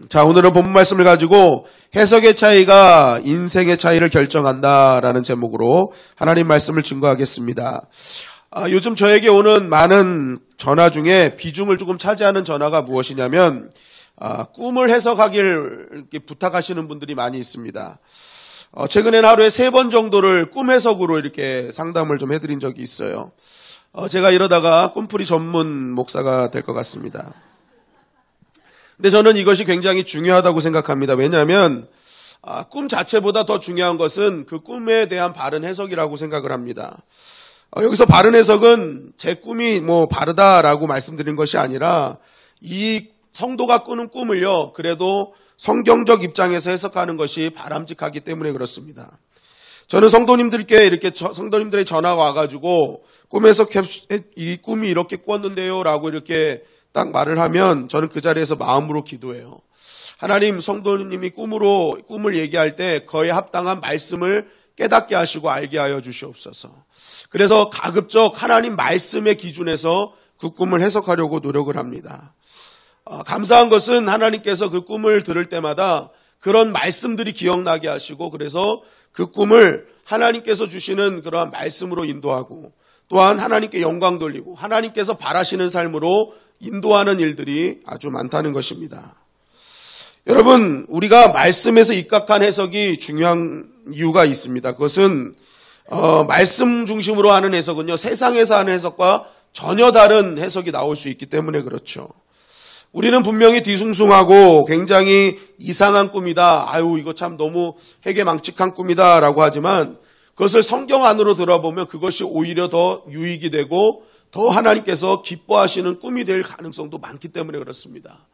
자, 오늘은 본문 말씀을 가지고 해석의 차이가 인생의 차이를 결정한다라는 제목으로 하나님 말씀을 증거하겠습니다. 요즘 저에게 오는 많은 전화 중에 비중을 조금 차지하는 전화가 무엇이냐면 꿈을 해석하길 부탁하시는 분들이 많이 있습니다. 최근에는 하루에 3번 정도를 꿈 해석으로 이렇게 상담을 좀 해드린 적이 있어요. 제가 이러다가 꿈풀이 전문 목사가 될 것 같습니다. 근데 저는 이것이 굉장히 중요하다고 생각합니다. 왜냐하면 꿈 자체보다 더 중요한 것은 그 꿈에 대한 바른 해석이라고 생각을 합니다. 여기서 바른 해석은 제 꿈이 바르다라고 말씀드린 것이 아니라 이 성도가 꾸는 꿈을요, 그래도 성경적 입장에서 해석하는 것이 바람직하기 때문에 그렇습니다. 저는 성도님들의 전화가 와가지고 꿈에서 이 꿈이 이렇게 꿨는데요 라고 이렇게 딱 말을 하면 저는 그 자리에서 마음으로 기도해요. 하나님, 성도님이 꿈을 얘기할 때 그에 합당한 말씀을 깨닫게 하시고 알게 하여 주시옵소서. 그래서 가급적 하나님 말씀의 기준에서 그 꿈을 해석하려고 노력을 합니다. 감사한 것은 하나님께서 그 꿈을 들을 때마다 그런 말씀들이 기억나게 하시고, 그래서 그 꿈을 하나님께서 주시는 그러한 말씀으로 인도하고, 또한 하나님께 영광 돌리고 하나님께서 바라시는 삶으로 인도하는 일들이 아주 많다는 것입니다. 여러분, 우리가 말씀에서 입각한 해석이 중요한 이유가 있습니다. 그것은 말씀 중심으로 하는 해석은요, 세상에서 하는 해석과 전혀 다른 해석이 나올 수 있기 때문에 그렇죠. 우리는 분명히 뒤숭숭하고 굉장히 이상한 꿈이다, 이거 참 너무 해괴망측한 꿈이다 라고 하지만, 그것을 성경 안으로 들어보면 그것이 오히려 더 유익이 되고 더 하나님께서 기뻐하시는 꿈이 될 가능성도 많기 때문에 그렇습니다.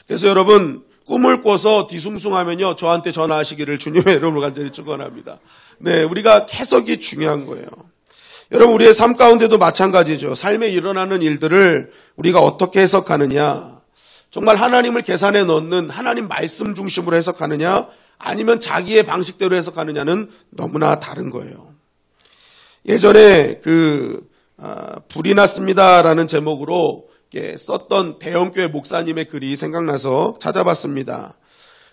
그래서 여러분, 꿈을 꿔서 뒤숭숭하면요, 저한테 전화하시기를 주님의 이름으로 간절히 축원합니다. 네, 우리가 해석이 중요한 거예요. 여러분, 우리의 삶 가운데도 마찬가지죠. 삶에 일어나는 일들을 우리가 어떻게 해석하느냐, 정말 하나님을 계산에 넣는 하나님 말씀 중심으로 해석하느냐, 아니면 자기의 방식대로 해석하느냐는 너무나 다른 거예요. 예전에 불이 났습니다라는 제목으로 썼던 대형교회 목사님의 글이 생각나서 찾아봤습니다.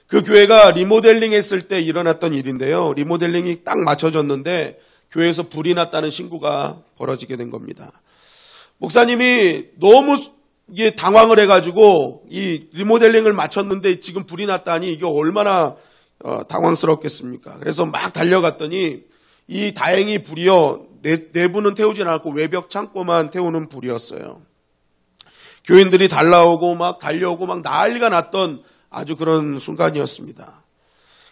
그 교회가 리모델링 했을 때 일어났던 일인데요. 리모델링이 딱 맞춰졌는데 교회에서 불이 났다는 신고가 벌어지게 된 겁니다. 목사님이 너무 당황을 해가지고 이 리모델링을 마쳤는데 지금 불이 났다니 이게 얼마나 당황스럽겠습니까? 그래서 막 달려갔더니 이 다행히 불이요, 내부는 태우지 않았고 외벽 창고만 태우는 불이었어요. 교인들이 달려오고 막 난리가 났던 아주 그런 순간이었습니다.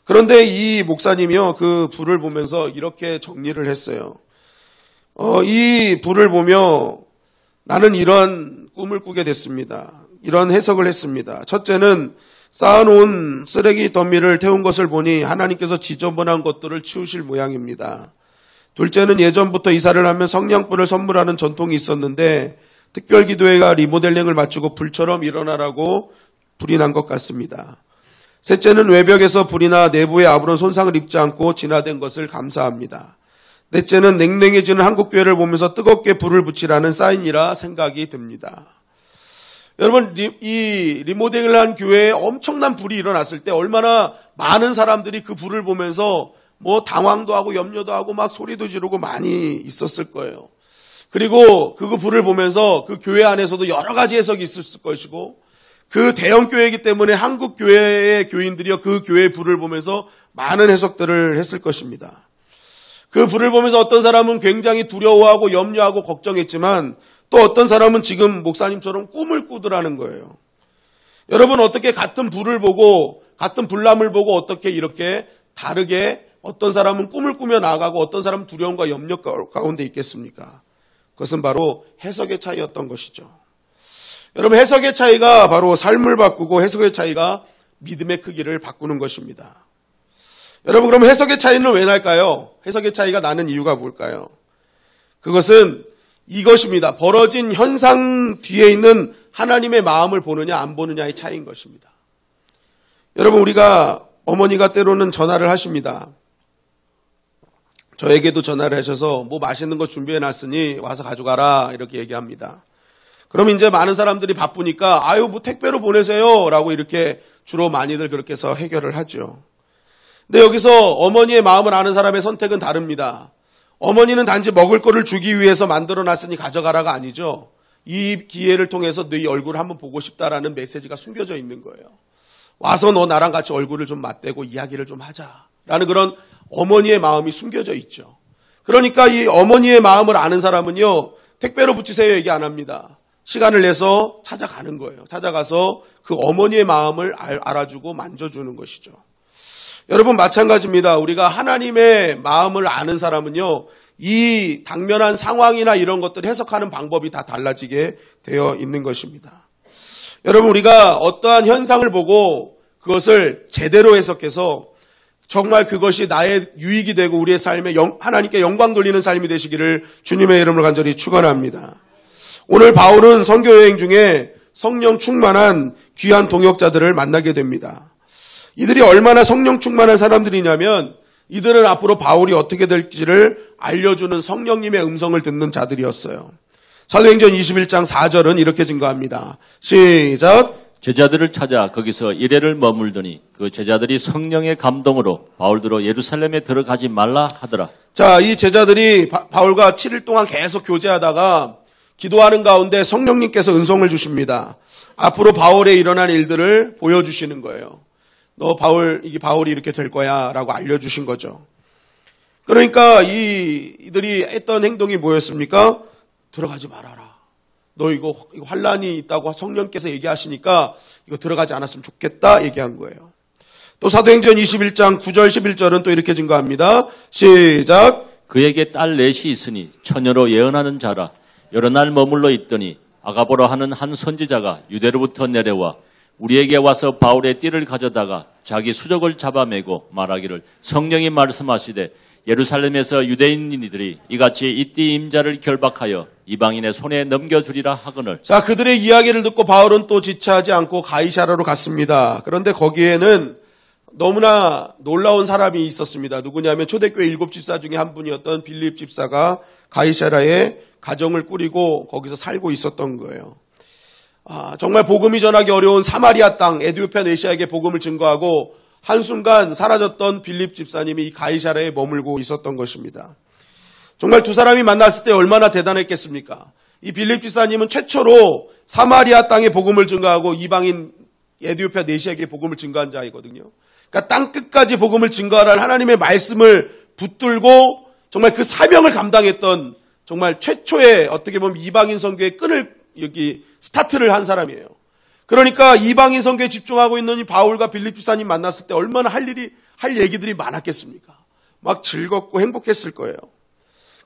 그런데 이 목사님이요, 그 불을 보면서 이렇게 정리를 했어요. 이 불을 보며 나는 이런 꿈을 꾸게 됐습니다. 이런 해석을 했습니다. 첫째는 쌓아놓은 쓰레기 더미를 태운 것을 보니 하나님께서 지저분한 것들을 치우실 모양입니다. 둘째는 예전부터 이사를 하면 성냥불을 선물하는 전통이 있었는데 특별기도회가 리모델링을 마치고 불처럼 일어나라고 불이 난 것 같습니다. 셋째는 외벽에서 불이나 내부에 아무런 손상을 입지 않고 진화된 것을 감사합니다. 넷째는 냉랭해지는 한국교회를 보면서 뜨겁게 불을 붙이라는 사인이라 생각이 듭니다. 여러분, 이 리모델링을 한 교회에 엄청난 불이 일어났을 때 얼마나 많은 사람들이 그 불을 보면서 당황도 하고 염려도 하고 막 소리도 지르고 많이 있었을 거예요. 그리고 그 불을 보면서 그 교회 안에서도 여러 가지 해석이 있었을 것이고, 그 대형 교회이기 때문에 한국 교회의 교인들이요, 그 교회의 불을 보면서 많은 해석들을 했을 것입니다. 그 불을 보면서 어떤 사람은 굉장히 두려워하고 염려하고 걱정했지만, 또 어떤 사람은 지금 목사님처럼 꿈을 꾸더라는 거예요. 여러분, 어떻게 같은 불을 보고 같은 불남을 보고 어떻게 이렇게 다르게 어떤 사람은 꿈을 꾸며 나아가고 어떤 사람은 두려움과 염려 가운데 있겠습니까? 그것은 바로 해석의 차이였던 것이죠. 여러분, 해석의 차이가 바로 삶을 바꾸고 해석의 차이가 믿음의 크기를 바꾸는 것입니다. 여러분, 그럼 해석의 차이는 왜 날까요? 해석의 차이가 나는 이유가 뭘까요? 그것은 이것입니다. 벌어진 현상 뒤에 있는 하나님의 마음을 보느냐 안 보느냐의 차이인 것입니다. 여러분, 우리가 어머니가 때로는 전화를 하십니다. 저에게도 전화를 하셔서 맛있는 거 준비해놨으니 와서 가져가라 이렇게 얘기합니다. 그럼 이제 많은 사람들이 바쁘니까 택배로 보내세요 라고 이렇게 주로 많이들 그렇게 해서 해결을 하죠. 근데 여기서 어머니의 마음을 아는 사람의 선택은 다릅니다. 어머니는 단지 먹을 거를 주기 위해서 만들어놨으니 가져가라가 아니죠. 이 기회를 통해서 네 얼굴을 한번 보고 싶다라는 메시지가 숨겨져 있는 거예요. 와서 너 나랑 같이 얼굴을 좀 맞대고 이야기를 좀 하자라는 그런 어머니의 마음이 숨겨져 있죠. 그러니까 이 어머니의 마음을 아는 사람은요, 택배로 붙이세요 얘기 안 합니다. 시간을 내서 찾아가는 거예요. 찾아가서 그 어머니의 마음을 알아주고 만져주는 것이죠. 여러분 마찬가지입니다. 우리가 하나님의 마음을 아는 사람은요, 이 당면한 상황이나 이런 것들을 해석하는 방법이 다 달라지게 되어 있는 것입니다. 여러분 우리가 어떠한 현상을 보고 그것을 제대로 해석해서 정말 그것이 나의 유익이 되고 우리의 삶에 하나님께 영광 돌리는 삶이 되시기를 주님의 이름으로 간절히 축원합니다. 오늘 바울은 선교 여행 중에 성령 충만한 귀한 동역자들을 만나게 됩니다. 이들이 얼마나 성령 충만한 사람들이냐면 이들은 앞으로 바울이 어떻게 될지를 알려주는 성령님의 음성을 듣는 자들이었어요. 사도행전 21장 4절은 이렇게 증거합니다. 시작. 제자들을 찾아 거기서 이래를 머물더니 그 제자들이 성령의 감동으로 바울들로 예루살렘에 들어가지 말라 하더라. 자, 이 제자들이 바울과 7일 동안 계속 교제하다가 기도하는 가운데 성령님께서 은총을 주십니다. 앞으로 바울에 일어난 일들을 보여주시는 거예요. 너 바울이 이렇게 될 거야 라고 알려주신 거죠. 그러니까 이들이 했던 행동이 뭐였습니까? 들어가지 말아라. 너 이거 환란이 있다고 성령께서 얘기하시니까 이거 들어가지 않았으면 좋겠다 얘기한 거예요. 또 사도행전 21장 9절 11절은 또 이렇게 증거합니다. 시작. 그에게 딸 넷이 있으니 처녀로 예언하는 자라. 여러 날 머물러 있더니 아가보라 하는 한 선지자가 유대로부터 내려와 우리에게 와서 바울의 띠를 가져다가 자기 수족을 잡아매고 말하기를 성령이 말씀하시되 예루살렘에서 유대인들이 이같이 이 띠 임자를 결박하여 이방인의 손에 넘겨주리라 하거늘. 자, 그들의 이야기를 듣고 바울은 또 지체하지 않고 가이사라로 갔습니다. 그런데 거기에는 너무나 놀라운 사람이 있었습니다. 누구냐면 초대교회 7집사 중에 한 분이었던 빌립 집사가 가이사라에 가정을 꾸리고 거기서 살고 있었던 거예요. 정말 복음이 전하기 어려운 사마리아 땅 에디오피아 내시아에게 복음을 증거하고 한순간 사라졌던 빌립 집사님이 이 가이사라에 머물고 있었던 것입니다. 정말 두 사람이 만났을 때 얼마나 대단했겠습니까? 이 빌립 집사님은 최초로 사마리아 땅에 복음을 증거하고 이방인 에디오피아 내시아에게 복음을 증거한 자이거든요. 그러니까 땅 끝까지 복음을 증거하라는 하나님의 말씀을 붙들고 정말 그 사명을 감당했던 정말 최초의 어떻게 보면 이방인 선교의 끈을 스타트를 한 사람이에요. 그러니까 이방인 선교에 집중하고 있는 이 바울과 빌립 집사님 만났을 때 얼마나 할 얘기들이 많았겠습니까? 막 즐겁고 행복했을 거예요.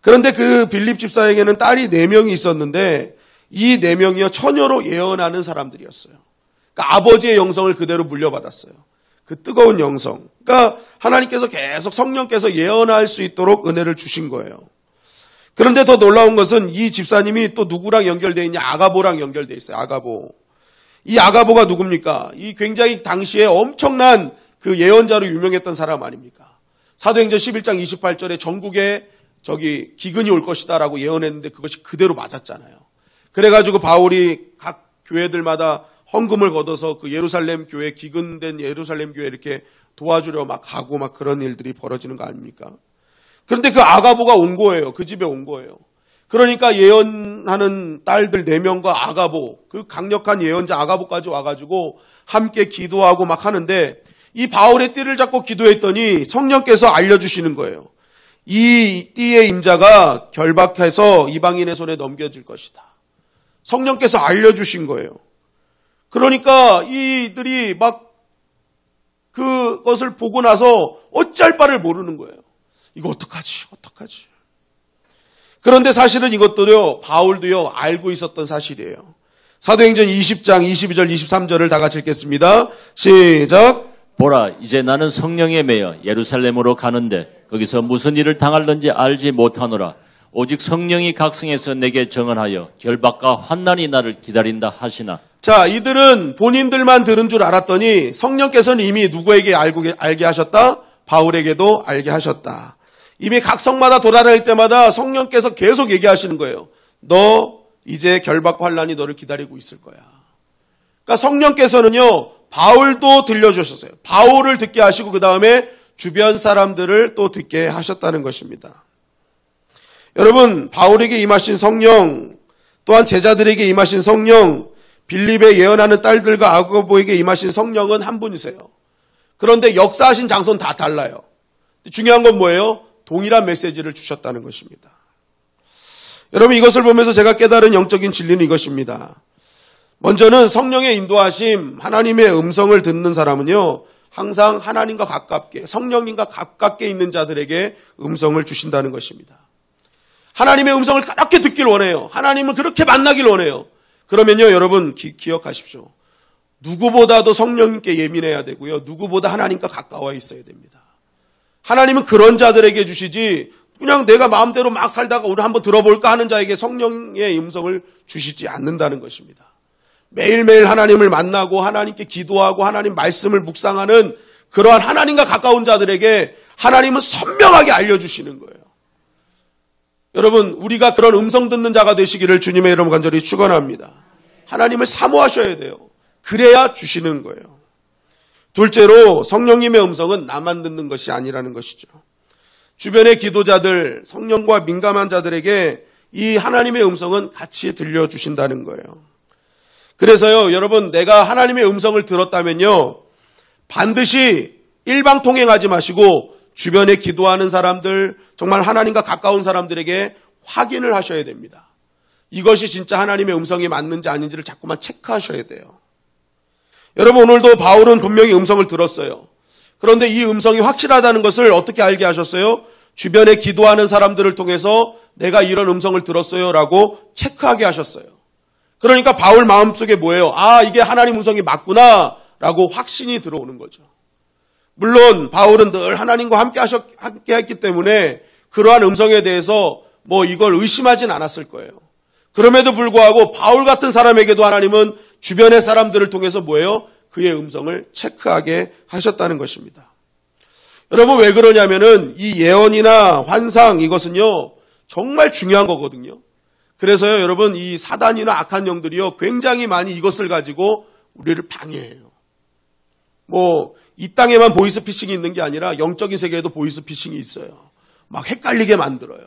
그런데 그 빌립 집사에게는 딸이 4명이 있었는데 이 4명이요 처녀로 예언하는 사람들이었어요. 그러니까 아버지의 영성을 그대로 물려받았어요. 그 뜨거운 영성. 그러니까 하나님께서 계속 성령께서 예언할 수 있도록 은혜를 주신 거예요. 그런데 더 놀라운 것은 이 집사님이 또 누구랑 연결되어 있냐? 아가보랑 연결되어 있어요. 아가보. 이 아가보가 누굽니까? 이 굉장히 당시에 엄청난 그 예언자로 유명했던 사람 아닙니까? 사도행전 11장 28절에 전국에 기근이 올 것이다라고 예언했는데 그것이 그대로 맞았잖아요. 그래가지고 바울이 각 교회들마다 헌금을 걷어서 그 예루살렘 교회, 기근된 예루살렘 교회 이렇게 도와주려 막 가고 막 그런 일들이 벌어지는 거 아닙니까? 그런데 그 아가보가 온 거예요. 그 집에 온 거예요. 그러니까 예언하는 딸들 4명과 아가보, 그 강력한 예언자 아가보까지 와가지고 함께 기도하고 막 하는데 이 바울의 띠를 잡고 기도했더니 성령께서 알려주시는 거예요. 이 띠의 임자가 결박해서 이방인의 손에 넘겨질 것이다. 성령께서 알려주신 거예요. 그러니까 이들이 막 그것을 보고 나서 어찌할 바를 모르는 거예요. 이거 어떡하지? 그런데 사실은 이것도요, 바울도요, 알고 있었던 사실이에요. 사도행전 20장 22절 23절을 다 같이 읽겠습니다. 시작. 보라, 이제 나는 성령에 매여 예루살렘으로 가는데 거기서 무슨 일을 당할는지 알지 못하노라. 오직 성령이 각성해서 내게 정언하여 결박과 환난이 나를 기다린다 하시나. 자, 이들은 본인들만 들은 줄 알았더니 성령께서는 이미 누구에게 알게 하셨다? 바울에게도 알게 하셨다. 이미 각 성마다 돌아다닐 때마다 성령께서 계속 얘기하시는 거예요. 너 이제 결박과 환난이 너를 기다리고 있을 거야. 그러니까 성령께서는요, 바울도 들려주셨어요. 바울을 듣게 하시고 그 다음에 주변 사람들을 또 듣게 하셨다는 것입니다. 여러분, 바울에게 임하신 성령, 또한 제자들에게 임하신 성령, 빌립의 예언하는 딸들과 아고보에게 임하신 성령은 한 분이세요. 그런데 역사하신 장소는 다 달라요. 중요한 건 뭐예요? 동일한 메시지를 주셨다는 것입니다. 여러분, 이것을 보면서 제가 깨달은 영적인 진리는 이것입니다. 먼저는 성령의 인도하심, 하나님의 음성을 듣는 사람은요, 항상 하나님과 가깝게, 성령님과 가깝게 있는 자들에게 음성을 주신다는 것입니다. 하나님의 음성을 그렇게 듣길 원해요. 하나님을 그렇게 만나길 원해요. 그러면요, 여러분 기억하십시오. 누구보다도 성령님께 예민해야 되고요. 누구보다 하나님과 가까워 있어야 됩니다. 하나님은 그런 자들에게 주시지 그냥 내가 마음대로 막 살다가 우리 한번 들어볼까 하는 자에게 성령의 음성을 주시지 않는다는 것입니다. 매일매일 하나님을 만나고 하나님께 기도하고 하나님 말씀을 묵상하는 그러한 하나님과 가까운 자들에게 하나님은 선명하게 알려주시는 거예요. 여러분, 우리가 그런 음성 듣는 자가 되시기를 주님의 이름 간절히 축원합니다. 하나님을 사모하셔야 돼요. 그래야 주시는 거예요. 둘째로 성령님의 음성은 나만 듣는 것이 아니라는 것이죠. 주변의 기도자들, 성령과 민감한 자들에게 이 하나님의 음성은 같이 들려주신다는 거예요. 그래서요, 여러분, 내가 하나님의 음성을 들었다면요, 반드시 일방통행하지 마시고 주변에 기도하는 사람들, 정말 하나님과 가까운 사람들에게 확인을 하셔야 됩니다. 이것이 진짜 하나님의 음성이 맞는지 아닌지를 자꾸만 체크하셔야 돼요. 여러분, 오늘도 바울은 분명히 음성을 들었어요. 그런데 이 음성이 확실하다는 것을 어떻게 알게 하셨어요? 주변에 기도하는 사람들을 통해서 내가 이런 음성을 들었어요 라고 체크하게 하셨어요. 그러니까 바울 마음속에 뭐예요? 아, 이게 하나님 음성이 맞구나 라고 확신이 들어오는 거죠. 물론 바울은 늘 하나님과 함께 했기 때문에 그러한 음성에 대해서 이걸 의심하진 않았을 거예요. 그럼에도 불구하고 바울 같은 사람에게도 하나님은 주변의 사람들을 통해서 뭐예요? 그의 음성을 체크하게 하셨다는 것입니다. 여러분, 왜 그러냐면은 이 예언이나 환상, 이것은요 정말 중요한 거거든요. 그래서요, 여러분, 이 사단이나 악한 영들이요 굉장히 많이 이것을 가지고 우리를 방해해요. 이 땅에만 보이스피싱이 있는 게 아니라 영적인 세계에도 보이스피싱이 있어요. 막 헷갈리게 만들어요.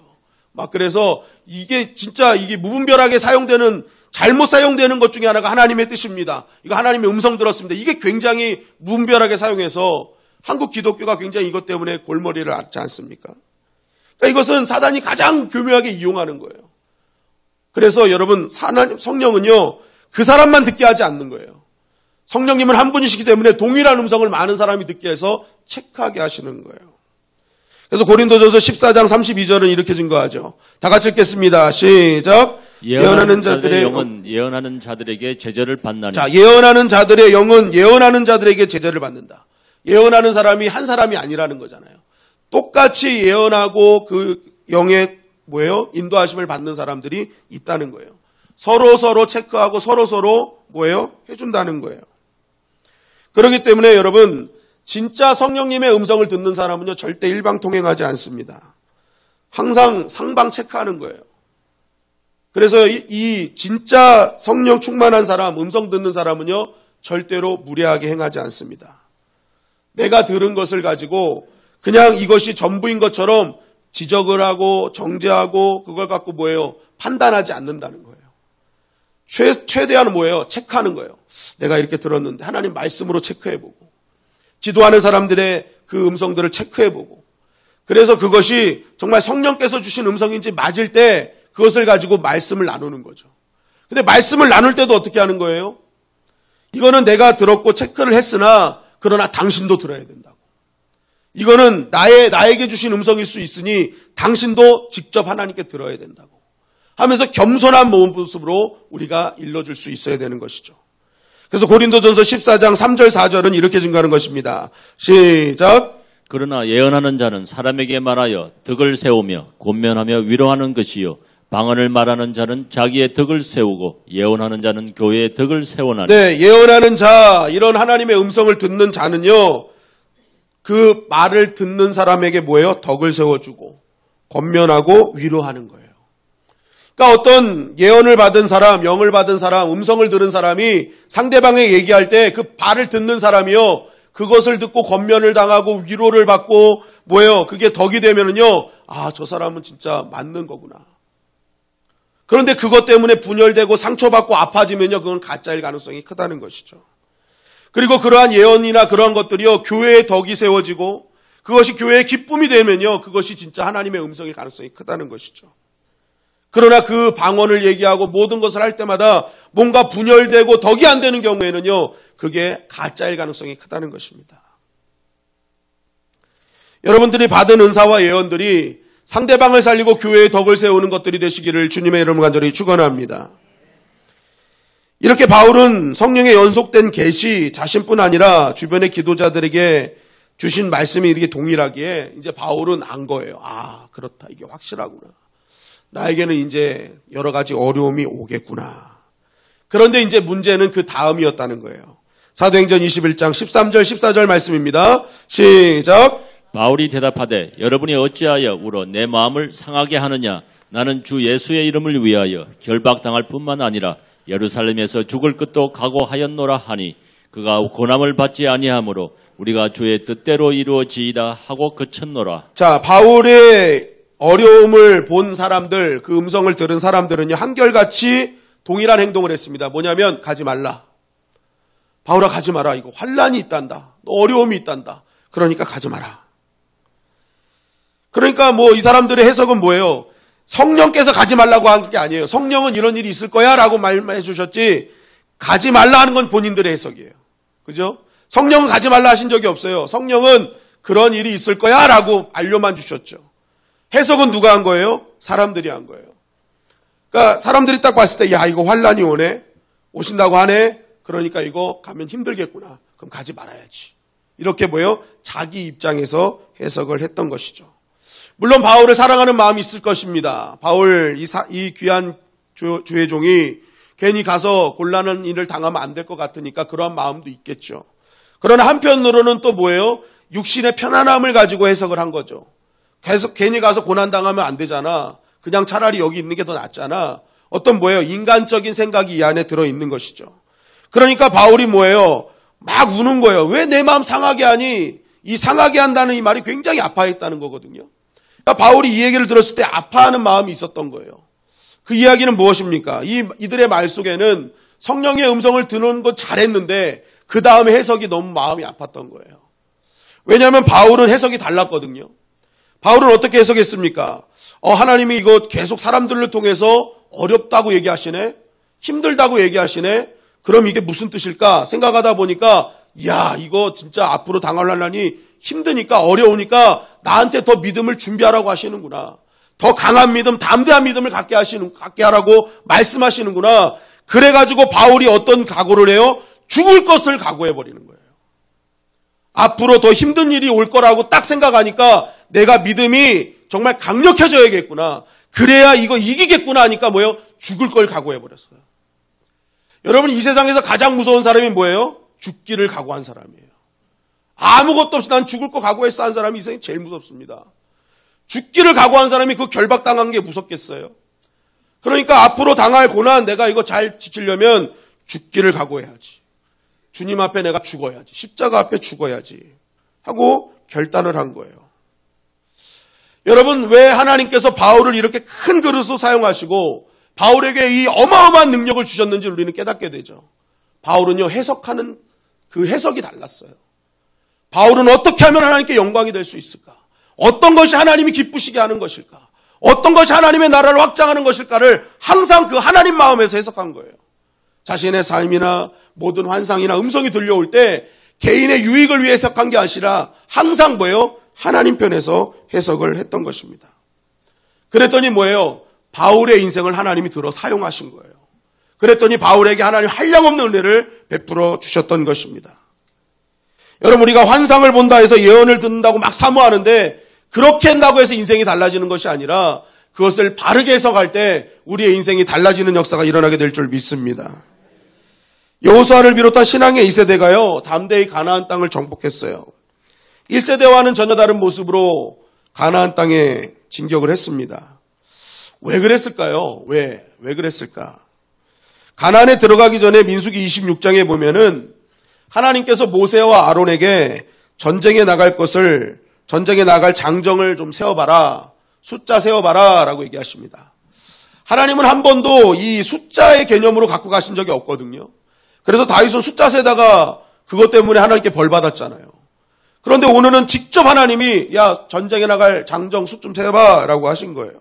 그래서 이게 진짜 무분별하게 사용되는, 잘못 사용되는 것 중에 하나가 하나님의 뜻입니다. 이거 하나님의 음성 들었습니다. 이게 굉장히 무분별하게 사용해서 한국 기독교가 굉장히 이것 때문에 골머리를 앓지 않습니까? 그러니까 이것은 사단이 가장 교묘하게 이용하는 거예요. 그래서 여러분, 성령은요 그 사람만 듣게 하지 않는 거예요. 성령님은 한 분이시기 때문에 동일한 음성을 많은 사람이 듣게 해서 체크하게 하시는 거예요. 그래서 고린도전서 14장 32절은 이렇게 증거하죠. 다 같이 읽겠습니다. 시작. 예언하는 자들의 영은 예언하는 자들에게 제재를 받나니. 자, 예언하는 자들의 영은 예언하는 자들에게 제재를 받는다. 예언하는 사람이 한 사람이 아니라는 거잖아요. 똑같이 예언하고 그 영의 인도하심을 받는 사람들이 있다는 거예요. 서로 체크하고 서로 해준다는 거예요. 그렇기 때문에 여러분, 진짜 성령님의 음성을 듣는 사람은요 절대 일방통행하지 않습니다. 항상 상방 체크하는 거예요. 그래서 이 진짜 성령 충만한 사람, 음성 듣는 사람은요 절대로 무례하게 행하지 않습니다. 내가 들은 것을 가지고 그냥 이것이 전부인 것처럼 지적을 하고 정죄하고 그걸 갖고 판단하지 않는다는 거예요. 최대한 체크하는 거예요. 내가 이렇게 들었는데 하나님 말씀으로 체크해보고, 기도하는 사람들의 그 음성들을 체크해보고, 그래서 그것이 정말 성령께서 주신 음성인지 맞을 때 그것을 가지고 말씀을 나누는 거죠. 근데 말씀을 나눌 때도 어떻게 하는 거예요? 이거는 내가 들었고 체크를 했으나 그러나 당신도 들어야 된다고. 이거는 나에게 주신 음성일 수 있으니 당신도 직접 하나님께 들어야 된다고 하면서 겸손한 모습으로 우리가 일러줄 수 있어야 되는 것이죠. 그래서 고린도전서 14장 3절 4절은 이렇게 증거하는 것입니다. 시작. 그러나 예언하는 자는 사람에게 말하여 덕을 세우며 권면하며 위로하는 것이요, 방언을 말하는 자는 자기의 덕을 세우고 예언하는 자는 교회의 덕을 세워나니. 네, 예언하는 자, 이런 하나님의 음성을 듣는 자는요 그 말을 듣는 사람에게 덕을 세워주고 권면하고 위로하는 거예요. 그러니까 어떤 예언을 받은 사람, 영을 받은 사람, 음성을 들은 사람이 상대방에게 얘기할 때 그 말을 듣는 사람이요, 그것을 듣고 권면을 당하고 위로를 받고 뭐예요? 그게 덕이 되면은요, 아, 저 사람은 진짜 맞는 거구나. 그런데 그것 때문에 분열되고 상처받고 아파지면요, 그건 가짜일 가능성이 크다는 것이죠. 그리고 그러한 예언이나 그러한 것들이요, 교회의 덕이 세워지고 그것이 교회의 기쁨이 되면요, 그것이 진짜 하나님의 음성일 가능성이 크다는 것이죠. 그러나 그 방언을 얘기하고 모든 것을 할 때마다 뭔가 분열되고 덕이 안 되는 경우에는요, 그게 가짜일 가능성이 크다는 것입니다. 여러분들이 받은 은사와 예언들이 상대방을 살리고 교회의 덕을 세우는 것들이 되시기를 주님의 이름으로 간절히 축원합니다. 이렇게 바울은 성령의 연속된 계시 자신뿐 아니라 주변의 기도자들에게 주신 말씀이 이렇게 동일하기에 이제 바울은 안 거예요. 아, 그렇다. 이게 확실하구나. 나에게는 이제 여러 가지 어려움이 오겠구나. 그런데 이제 문제는 그 다음이었다는 거예요. 사도행전 21장 13절 14절 말씀입니다. 시작. 바울이 대답하되 여러분이 어찌하여 울어 내 마음을 상하게 하느냐. 나는 주 예수의 이름을 위하여 결박당할 뿐만 아니라 예루살렘에서 죽을 것도 각오하였노라 하니 그가 고난을 받지 아니하므로 우리가 주의 뜻대로 이루어지이다 하고 그쳤노라. 자, 바울의 어려움을 본 사람들, 그 음성을 들은 사람들은요, 한결같이 동일한 행동을 했습니다. 뭐냐면 가지 말라. 바울아, 가지 마라. 이거 환난이 있단다. 어려움이 있단다. 그러니까 가지 마라. 그러니까 뭐 이 사람들의 해석은 뭐예요? 성령께서 가지 말라고 한 게 아니에요. 성령은 이런 일이 있을 거야 라고 말해 주셨지, 가지 말라 하는 건 본인들의 해석이에요. 그죠? 성령은 가지 말라 하신 적이 없어요. 성령은 그런 일이 있을 거야 라고 알려만 주셨죠. 해석은 누가 한 거예요? 사람들이 한 거예요. 그러니까 사람들이 딱 봤을 때, 야, 이거 환난이 오네? 오신다고 하네? 그러니까 이거 가면 힘들겠구나. 그럼 가지 말아야지. 이렇게 뭐예요? 자기 입장에서 해석을 했던 것이죠. 물론 바울을 사랑하는 마음이 있을 것입니다. 바울 이 귀한 주의 종이 괜히 가서 곤란한 일을 당하면 안 될 것 같으니까 그러한 마음도 있겠죠. 그러나 한편으로는 또 뭐예요? 육신의 편안함을 가지고 해석을 한 거죠. 계속 괜히 가서 고난당하면 안 되잖아. 그냥 차라리 여기 있는 게 더 낫잖아. 어떤 뭐예요? 인간적인 생각이 이 안에 들어있는 것이죠. 그러니까 바울이 뭐예요? 막 우는 거예요. 왜 내 마음 상하게 하니? 이 상하게 한다는 이 말이 굉장히 아파했다는 거거든요. 그러니까 바울이 이 얘기를 들었을 때 아파하는 마음이 있었던 거예요. 그 이야기는 무엇입니까? 이들의 말 속에는 성령의 음성을 듣는 거 잘했는데 그 다음에 해석이 너무 마음이 아팠던 거예요. 왜냐하면 바울은 해석이 달랐거든요. 바울은 어떻게 해석했습니까? 하나님이 이거 계속 사람들을 통해서 어렵다고 얘기하시네? 힘들다고 얘기하시네? 그럼 이게 무슨 뜻일까? 생각하다 보니까, 야, 이거 진짜 앞으로 당할 난이 힘드니까, 어려우니까 나한테 더 믿음을 준비하라고 하시는구나. 더 강한 믿음, 담대한 믿음을 갖게 하라고 말씀하시는구나. 그래가지고 바울이 어떤 각오를 해요? 죽을 것을 각오해버리는 거예요. 앞으로 더 힘든 일이 올 거라고 딱 생각하니까 내가 믿음이 정말 강력해져야겠구나. 그래야 이거 이기겠구나 하니까 뭐예요? 죽을 걸 각오해버렸어요. 여러분, 이 세상에서 가장 무서운 사람이 뭐예요? 죽기를 각오한 사람이에요. 아무것도 없이 난 죽을 거 각오했어 한 사람이 이 세상에 제일 무섭습니다. 죽기를 각오한 사람이 그 결박당한 게 무섭겠어요? 그러니까 앞으로 당할 고난, 내가 이거 잘 지키려면 죽기를 각오해야지. 주님 앞에 내가 죽어야지. 십자가 앞에 죽어야지. 하고 결단을 한 거예요. 여러분, 왜 하나님께서 바울을 이렇게 큰 그릇으로 사용하시고 바울에게 이 어마어마한 능력을 주셨는지 우리는 깨닫게 되죠. 바울은요, 해석하는 그 해석이 달랐어요. 바울은 어떻게 하면 하나님께 영광이 될 수 있을까? 어떤 것이 하나님이 기쁘시게 하는 것일까? 어떤 것이 하나님의 나라를 확장하는 것일까를 항상 그 하나님 마음에서 해석한 거예요. 자신의 삶이나 모든 환상이나 음성이 들려올 때 개인의 유익을 위해 해석한 게 아니라 항상 뭐예요? 하나님 편에서 해석을 했던 것입니다. 그랬더니 뭐예요? 바울의 인생을 하나님이 들어 사용하신 거예요. 그랬더니 바울에게 하나님 한량없는 은혜를 베풀어 주셨던 것입니다. 여러분, 우리가 환상을 본다 해서 예언을 듣는다고 막 사모하는데 그렇게 한다고 해서 인생이 달라지는 것이 아니라 그것을 바르게 해석할 때 우리의 인생이 달라지는 역사가 일어나게 될 줄 믿습니다. 여호수아를 비롯한 신앙의 2세대가요, 담대히 가나안 땅을 정복했어요. 1세대와는 전혀 다른 모습으로 가나안 땅에 진격을 했습니다. 왜 그랬을까요? 왜 그랬을까? 가나안에 들어가기 전에 민수기 26장에 보면은 하나님께서 모세와 아론에게 전쟁에 나갈 장정을 좀 세워봐라. 숫자 세워봐라. 라고 얘기하십니다. 하나님은 한 번도 이 숫자의 개념으로 갖고 가신 적이 없거든요. 그래서 다윗은 숫자 세다가 그것 때문에 하나님께 벌 받았잖아요. 그런데 오늘은 직접 하나님이 야 전쟁에 나갈 장정 숫 좀 세봐 라고 하신 거예요.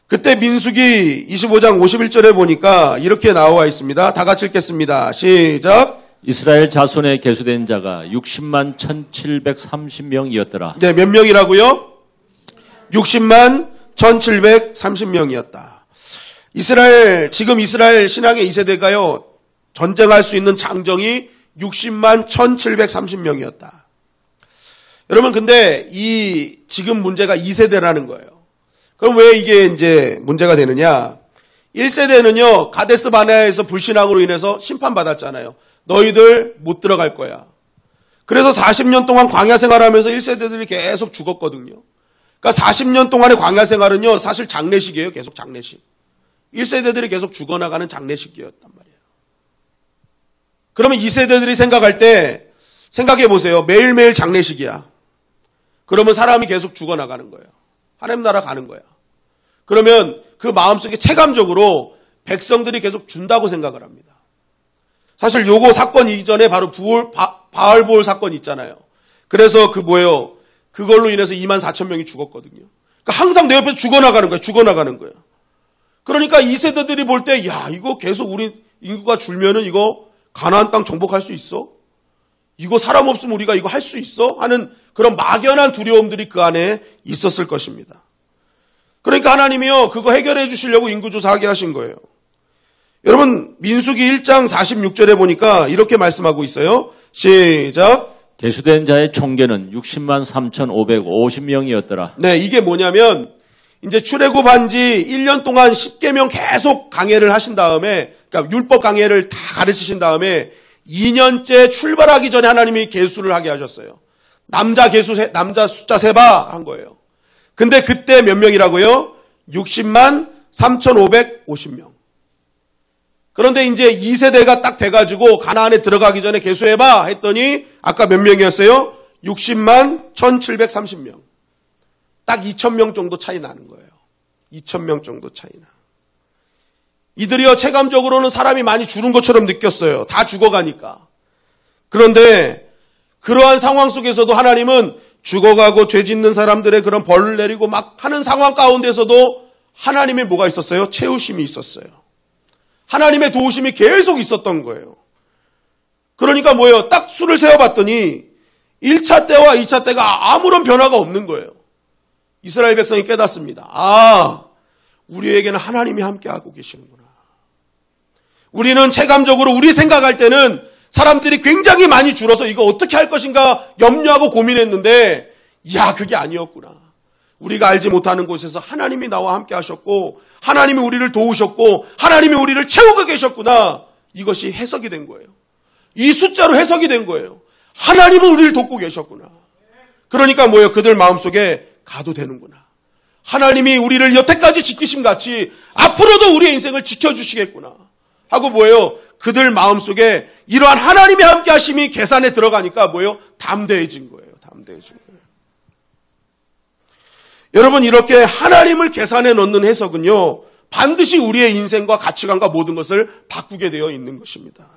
그때 민수기 25장 51절에 보니까 이렇게 나와 있습니다. 다 같이 읽겠습니다. 시작. 이스라엘 자손에 계수된 자가 60만 1730명이었더라. 네, 몇 명이라고요? 60만 1730명이었다. 지금 이스라엘 신앙의 2세대가요, 전쟁할 수 있는 장정이 60만 1730명이었다. 여러분, 근데 지금 문제가 2세대라는 거예요. 그럼 왜 이게 이제 문제가 되느냐? 1세대는요, 가데스 바네아에서 불신앙으로 인해서 심판받았잖아요. 너희들 못 들어갈 거야. 그래서 40년 동안 광야 생활하면서 1세대들이 계속 죽었거든요. 그러니까 40년 동안의 광야 생활은요, 사실 장례식이에요. 계속 장례식. 1세대들이 계속 죽어나가는 장례식이었단 말이에요. 그러면 2세대들이 생각할 때 생각해 보세요. 매일매일 장례식이야. 그러면 사람이 계속 죽어나가는 거예요. 하나님 나라 가는 거야. 그러면 그 마음속에 체감적으로 백성들이 계속 준다고 생각을 합니다. 사실 요거 사건 이전에 바로 바알보올 사건이 있잖아요. 그래서 그걸로 인해서 2만 4천 명이 죽었거든요. 그러니까 항상 내 옆에서 죽어나가는 거예요. 그러니까 2세대들이 볼 때, 야, 이거 계속 우리 인구가 줄면은 이거 가나안 땅 정복할 수 있어? 이거 사람 없으면 우리가 이거 할 수 있어? 하는 그런 막연한 두려움들이 그 안에 있었을 것입니다. 그러니까 하나님이요, 그거 해결해 주시려고 인구조사하게 하신 거예요. 여러분, 민수기 1장 46절에 보니까 이렇게 말씀하고 있어요. 시작. 계수된 자의 총계는 60만 3,550명이었더라. 네, 이게 뭐냐면, 이제 출애굽한 지 1년 동안 10계명 계속 강해를 하신 다음에, 그러니까 율법 강해를 다 가르치신 다음에 2년째 출발하기 전에 하나님이 계수를 하게 하셨어요. 남자 숫자 세봐 한 거예요. 근데 그때 몇 명이라고요? 60만 3,550명. 그런데 이제 2세대가 딱 돼가지고 가나안에 들어가기 전에 계수해봐 했더니 아까 몇 명이었어요? 60만 1,730명. 딱 2,000명 정도 차이 나는 거예요. 2,000명 정도 차이 나. 이들이요, 체감적으로는 사람이 많이 줄은 것처럼 느꼈어요. 다 죽어가니까. 그런데 그러한 상황 속에서도 하나님은 죽어가고 죄 짓는 사람들의 그런 벌을 내리고 막 하는 상황 가운데서도 하나님의 뭐가 있었어요? 채우심이 있었어요. 하나님의 도우심이 계속 있었던 거예요. 그러니까 뭐예요? 딱 수를 세어봤더니 1차 때와 2차 때가 아무런 변화가 없는 거예요. 이스라엘 백성이 깨닫습니다. 아, 우리에게는 하나님이 함께하고 계시는구나. 우리는 체감적으로 우리 생각할 때는 사람들이 굉장히 많이 줄어서 이거 어떻게 할 것인가 염려하고 고민했는데, 야, 그게 아니었구나. 우리가 알지 못하는 곳에서 하나님이 나와 함께 하셨고, 하나님이 우리를 도우셨고, 하나님이 우리를 채우고 계셨구나. 이것이 해석이 된 거예요. 이 숫자로 해석이 된 거예요. 하나님은 우리를 돕고 계셨구나. 그러니까 뭐예요? 그들 마음속에 가도 되는구나. 하나님이 우리를 여태까지 지키심 같이 앞으로도 우리의 인생을 지켜주시겠구나. 하고 뭐예요? 그들 마음속에 이러한 하나님의 함께 하심이 계산에 들어가니까 뭐예요? 담대해진 거예요. 담대해진 거예요. 여러분, 이렇게 하나님을 계산에 넣는 해석은요, 반드시 우리의 인생과 가치관과 모든 것을 바꾸게 되어 있는 것입니다.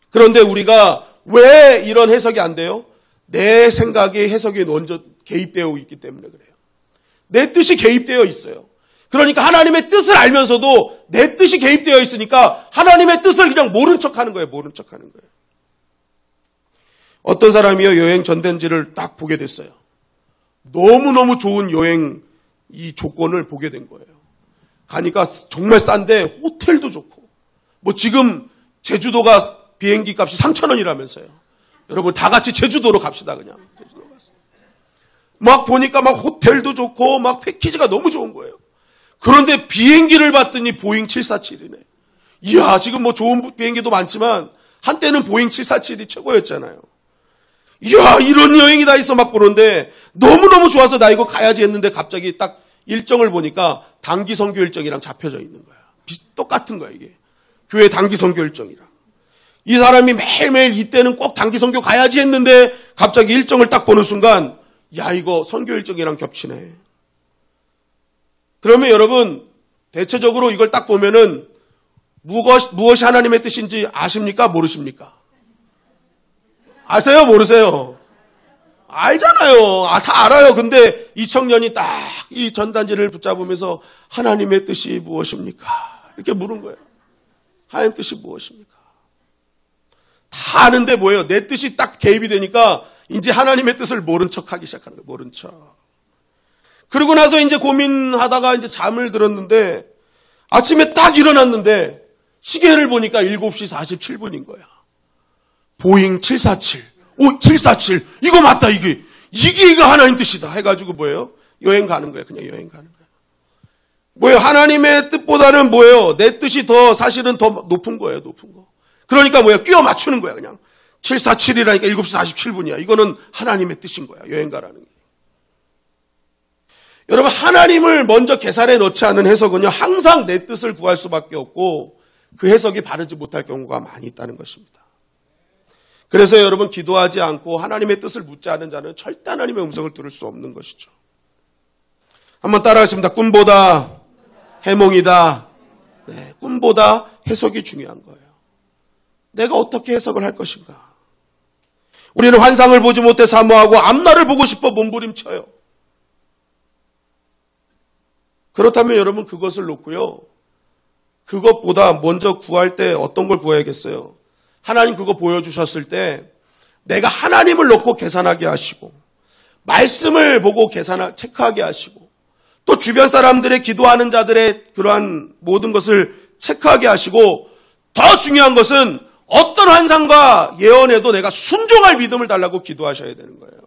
그런데 우리가 왜 이런 해석이 안 돼요? 내 생각이 해석에 먼저 개입되어 있기 때문에 그래요. 내 뜻이 개입되어 있어요. 그러니까 하나님의 뜻을 알면서도 내 뜻이 개입되어 있으니까 하나님의 뜻을 그냥 모른 척하는 거예요. 모른 척하는 거예요. 어떤 사람이요, 여행 전단지를 딱 보게 됐어요. 너무너무 좋은 여행 이 조건을 보게 된 거예요. 가니까 정말 싼데 호텔도 좋고, 뭐 지금 제주도가 비행기 값이 3,000원이라면서요. 여러분 다 같이 제주도로 갑시다. 그냥 제주도로 갔어요. 막 보니까 막 호텔도 좋고 막 패키지가 너무 좋은 거예요. 그런데 비행기를 봤더니 보잉 747이네. 이야, 지금 뭐 좋은 비행기도 많지만 한때는 보잉 747이 최고였잖아요. 이야, 이런 여행이 다 있어 막 보는데 너무너무 좋아서 나 이거 가야지 했는데 갑자기 딱 일정을 보니까 단기 선교 일정이랑 잡혀져 있는 거야. 똑같은 거야, 이게. 교회 단기 선교 일정이랑. 이 사람이 매일매일 이때는 꼭 단기 선교 가야지 했는데 갑자기 일정을 딱 보는 순간 야, 이거 선교 일정이랑 겹치네. 그러면 여러분, 대체적으로 이걸 딱 보면은 무엇이 하나님의 뜻인지 아십니까? 모르십니까? 아세요? 모르세요? 알잖아요. 다 알아요. 근데 이 청년이 딱 이 전단지를 붙잡으면서 하나님의 뜻이 무엇입니까? 이렇게 물은 거예요. 하나님의 뜻이 무엇입니까? 다 아는데 뭐예요? 내 뜻이 딱 개입이 되니까 이제 하나님의 뜻을 모른 척 하기 시작하는 거예요. 모른 척. 그러고 나서 이제 고민하다가 이제 잠을 들었는데 아침에 딱 일어났는데 시계를 보니까 7시 47분인 거야. 보잉 747. 오, 747. 이거 맞다, 이게 하나님 뜻이다. 해가지고 뭐예요? 여행 가는 거예요. 그냥 여행 가는 거예요. 뭐예요? 하나님의 뜻보다는 뭐예요? 내 뜻이 사실은 더 높은 거예요, 높은 거. 그러니까 뭐예요? 끼워 맞추는 거야, 그냥. 747이라니까 7시 47분이야. 이거는 하나님의 뜻인 거야, 여행 가라는 게. 여러분, 하나님을 먼저 계산에 넣지 않은 해석은요, 항상 내 뜻을 구할 수밖에 없고, 그 해석이 바르지 못할 경우가 많이 있다는 것입니다. 그래서 여러분, 기도하지 않고 하나님의 뜻을 묻지 않은 자는 절대 하나님의 음성을 들을 수 없는 것이죠. 한번 따라하겠습니다. 꿈보다 해몽이다. 네, 꿈보다 해석이 중요한 거예요. 내가 어떻게 해석을 할 것인가? 우리는 환상을 보지 못해 사모하고 앞날을 보고 싶어 몸부림쳐요. 그렇다면 여러분 그것을 놓고요. 그것보다 먼저 구할 때 어떤 걸 구해야겠어요? 하나님 그거 보여주셨을 때 내가 하나님을 놓고 계산하게 하시고 말씀을 보고 체크하게 하시고 또 주변 사람들의 기도하는 자들의 그러한 모든 것을 체크하게 하시고 더 중요한 것은 어떤 환상과 예언에도 내가 순종할 믿음을 달라고 기도하셔야 되는 거예요.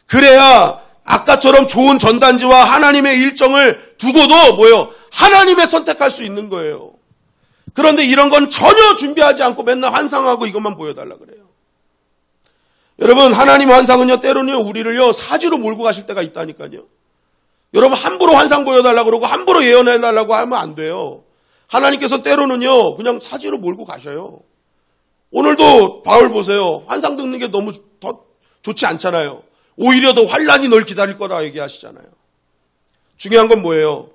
그래야 아까처럼 좋은 전단지와 하나님의 일정을 두고도 뭐예요? 하나님의 선택할 수 있는 거예요. 그런데 이런 건 전혀 준비하지 않고 맨날 환상하고 이것만 보여달라 그래요. 여러분 하나님 환상은요 때로는요 우리를요 사지로 몰고 가실 때가 있다니까요. 여러분 함부로 환상 보여달라고 그러고 함부로 예언해달라고 하면 안 돼요. 하나님께서 때로는요 그냥 사지로 몰고 가셔요. 오늘도 바울 보세요. 환상 듣는 게 너무 더 좋지 않잖아요. 오히려 더 환난이 널 기다릴 거라 얘기하시잖아요. 중요한 건 뭐예요?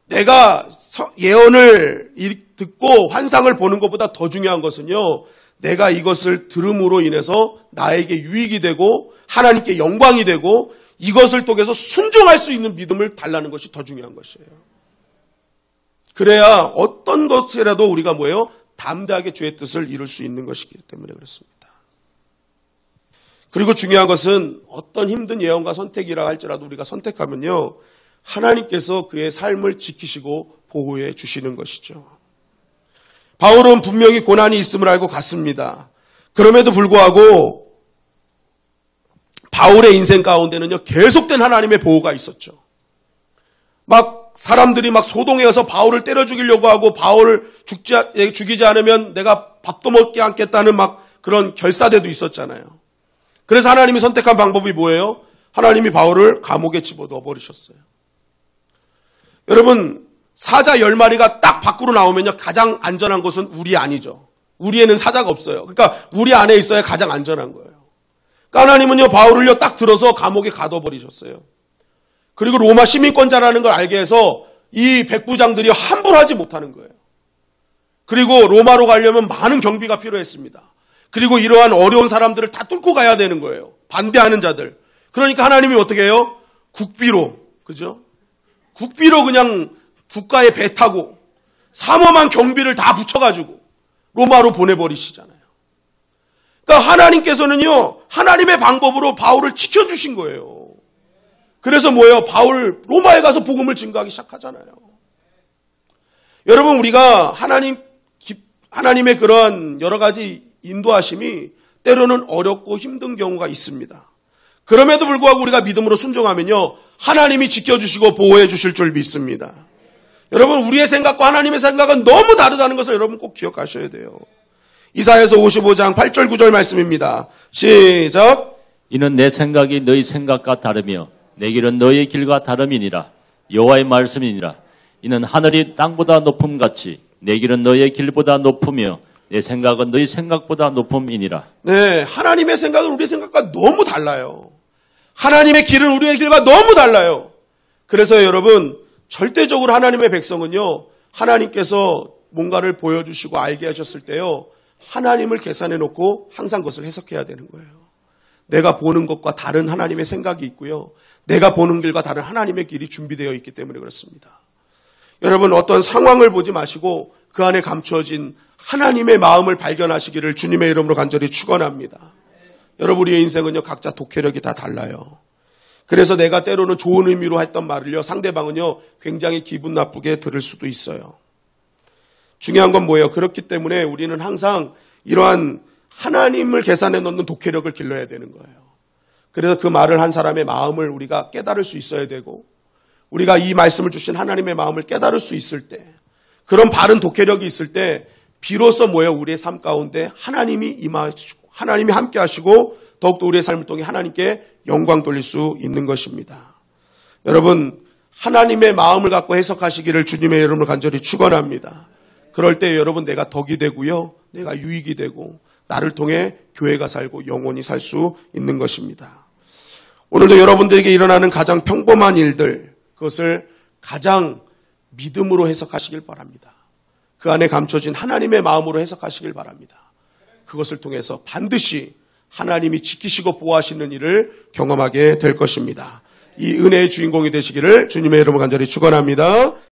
내가 예언을 듣고 환상을 보는 것보다 더 중요한 것은요. 내가 이것을 들음으로 인해서 나에게 유익이 되고 하나님께 영광이 되고 이것을 통해서 순종할 수 있는 믿음을 달라는 것이 더 중요한 것이에요. 그래야 어떤 것이라도 우리가 뭐예요? 담대하게 주의 뜻을 이룰 수 있는 것이기 때문에 그렇습니다. 그리고 중요한 것은 어떤 힘든 예언과 선택이라 할지라도 우리가 선택하면요. 하나님께서 그의 삶을 지키시고 보호해 주시는 것이죠. 바울은 분명히 고난이 있음을 알고 갔습니다. 그럼에도 불구하고 바울의 인생 가운데는요. 계속된 하나님의 보호가 있었죠. 막 사람들이 막 소동해서 바울을 때려 죽이려고 하고 바울을 죽이지 않으면 내가 밥도 먹지 않겠다는 막 그런 결사대도 있었잖아요. 그래서 하나님이 선택한 방법이 뭐예요? 하나님이 바울을 감옥에 집어넣어 버리셨어요. 여러분 사자 10마리가 딱 밖으로 나오면요 가장 안전한 곳은 우리 안이죠. 우리에는 사자가 없어요. 그러니까 우리 안에 있어야 가장 안전한 거예요. 그러니까 하나님은요 바울을요 딱 들어서 감옥에 가둬버리셨어요. 그리고 로마 시민권자라는 걸 알게 해서 이 백부장들이 함부로 하지 못하는 거예요. 그리고 로마로 가려면 많은 경비가 필요했습니다. 그리고 이러한 어려운 사람들을 다 뚫고 가야 되는 거예요. 반대하는 자들. 그러니까 하나님이 어떻게 해요? 국비로, 그죠? 국비로 그냥 국가에 배 타고 삼엄한 경비를 다 붙여가지고 로마로 보내버리시잖아요. 그러니까 하나님께서는요, 하나님의 방법으로 바울을 지켜주신 거예요. 그래서 뭐예요? 바울 로마에 가서 복음을 증거하기 시작하잖아요. 여러분 우리가 하나님의 그런 여러 가지 인도하심이 때로는 어렵고 힘든 경우가 있습니다. 그럼에도 불구하고 우리가 믿음으로 순종하면요. 하나님이 지켜주시고 보호해 주실 줄 믿습니다. 여러분 우리의 생각과 하나님의 생각은 너무 다르다는 것을 여러분 꼭 기억하셔야 돼요. 이사야서 55장 8절 9절 말씀입니다. 시작. 이는 내 생각이 너희 생각과 다르며 내 길은 너희의 길과 다름이니라. 여호와의 말씀이니라. 이는 하늘이 땅보다 높음같이 내 길은 너의 길보다 높으며 내 생각은 너희 생각보다 높음이니라. 네, 하나님의 생각은 우리 생각과 너무 달라요. 하나님의 길은 우리의 길과 너무 달라요. 그래서 여러분, 절대적으로 하나님의 백성은요, 하나님께서 뭔가를 보여주시고 알게 하셨을 때요, 하나님을 계산해 놓고 항상 그것을 해석해야 되는 거예요. 내가 보는 것과 다른 하나님의 생각이 있고요, 내가 보는 길과 다른 하나님의 길이 준비되어 있기 때문에 그렇습니다. 여러분, 어떤 상황을 보지 마시고 그 안에 감추어진 하나님의 마음을 발견하시기를 주님의 이름으로 간절히 축원합니다. 여러분, 우리의 인생은요, 각자 독해력이 다 달라요. 그래서 내가 때로는 좋은 의미로 했던 말을요, 상대방은요, 굉장히 기분 나쁘게 들을 수도 있어요. 중요한 건 뭐예요? 그렇기 때문에 우리는 항상 이러한 하나님을 계산해 놓는 독해력을 길러야 되는 거예요. 그래서 그 말을 한 사람의 마음을 우리가 깨달을 수 있어야 되고, 우리가 이 말씀을 주신 하나님의 마음을 깨달을 수 있을 때, 그런 바른 독해력이 있을 때 비로소 뭐예요? 우리의 삶 가운데 하나님이 임하시고 하나님이 함께 하시고 더욱더 우리의 삶을 통해 하나님께 영광 돌릴 수 있는 것입니다. 여러분, 하나님의 마음을 갖고 해석하시기를 주님의 이름으로 간절히 축원합니다. 그럴 때 여러분, 내가 덕이 되고요, 내가 유익이 되고 나를 통해 교회가 살고 영원히 살 수 있는 것입니다. 오늘도 여러분들에게 일어나는 가장 평범한 일들, 그것을 가장 믿음으로 해석하시길 바랍니다. 그 안에 감춰진 하나님의 마음으로 해석하시길 바랍니다. 그것을 통해서 반드시 하나님이 지키시고 보호하시는 일을 경험하게 될 것입니다. 이 은혜의 주인공이 되시기를 주님의 이름으로 간절히 축원합니다.